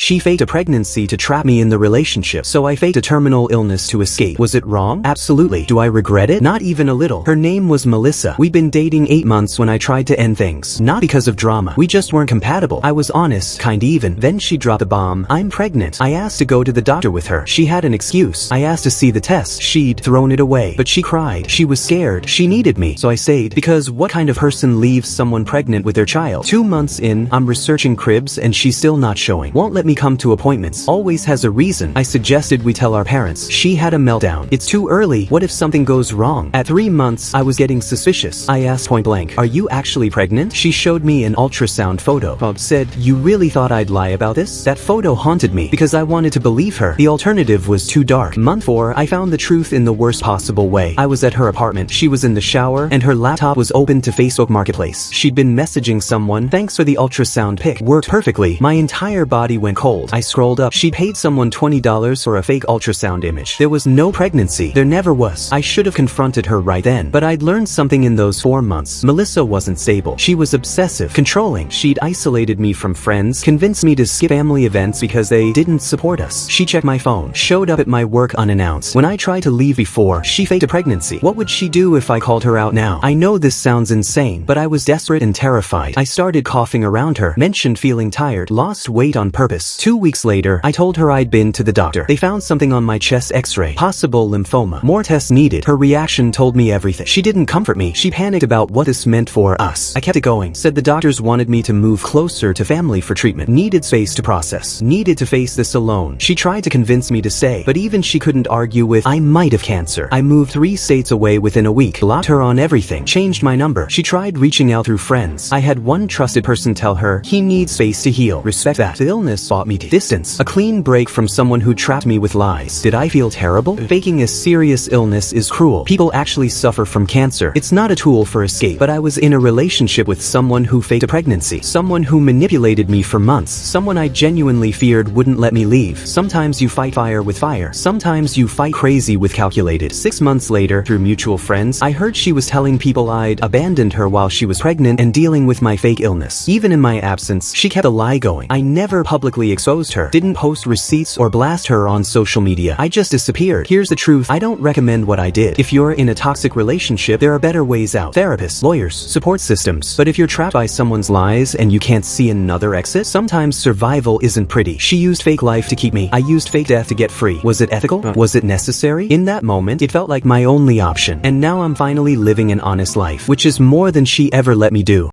She faked a pregnancy to trap me in the relationship, so I faked a terminal illness to escape. Was it wrong? Absolutely. Do I regret it? Not even a little. Her name was Melissa. We'd been dating 8 months when I tried to end things. Not because of drama. We just weren't compatible. I was honest, kind even. Then she dropped a bomb. I'm pregnant. I asked to go to the doctor with her. She had an excuse. I asked to see the test. She'd thrown it away. But she cried. She was scared. She needed me. So I stayed. Because what kind of person leaves someone pregnant with their child? 2 months in, I'm researching cribs and she's still not showing. Won't let me come to appointments. Always has a reason. I suggested we tell our parents. She had a meltdown. It's too early. What if something goes wrong? At 3 months, I was getting suspicious. I asked point blank, are you actually pregnant? She showed me an ultrasound photo. Bob said, you really thought I'd lie about this? That photo haunted me because I wanted to believe her. The alternative was too dark. Month 4, I found the truth in the worst possible way. I was at her apartment. She was in the shower and her laptop was open to Facebook Marketplace. She'd been messaging someone. Thanks for the ultrasound pic. Worked perfectly. My entire body went cold. I scrolled up. She paid someone $20 for a fake ultrasound image. There was no pregnancy. There never was. I should have confronted her right then. But I'd learned something in those 4 months. Melissa wasn't stable. She was obsessive, controlling. She'd isolated me from friends, convinced me to skip family events because they didn't support us. She checked my phone, showed up at my work unannounced. When I tried to leave before, she faked a pregnancy. What would she do if I called her out now? I know this sounds insane, but I was desperate and terrified. I started coughing around her, mentioned feeling tired, lost weight on purpose. 2 weeks later, I told her I'd been to the doctor. They found something on my chest x-ray, possible lymphoma. More tests needed. Her reaction told me everything. She didn't comfort me. She panicked about what this meant for us. I kept it going. Said the doctors wanted me to move closer to family for treatment. Needed space to process. Needed to face this alone. She tried to convince me to stay, but even she couldn't argue with, I might have cancer. I moved 3 states away within a week. Blocked her on everything. Changed my number. She tried reaching out through friends. I had one trusted person tell her, he needs space to heal. Respect that. The illness bought me distance. A clean break from someone who trapped me with lies. Did I feel terrible? Faking a serious illness is cruel. People actually suffer from cancer. It's not a tool for escape, but I was in a relationship with someone who faked a pregnancy. Someone who manipulated me for months. Someone I genuinely feared wouldn't let me leave. Sometimes you fight fire with fire. Sometimes you fight crazy with calculated. 6 months later, through mutual friends, I heard she was telling people I'd abandoned her while she was pregnant and dealing with my fake illness. Even in my absence, she kept a lie going. I never publicly exposed her, didn't post receipts or blast her on social media. I just disappeared. Here's the truth. I don't recommend what I did. If you're in a toxic relationship, there are better ways out. Therapists, lawyers, support systems. But if you're trapped by someone's lies and you can't see another exit, sometimes survival isn't pretty. She used fake life to keep me. I used fake death to get free. Was it ethical? Was it necessary? In that moment, it felt like my only option. And now I'm finally living an honest life, which is more than she ever let me do.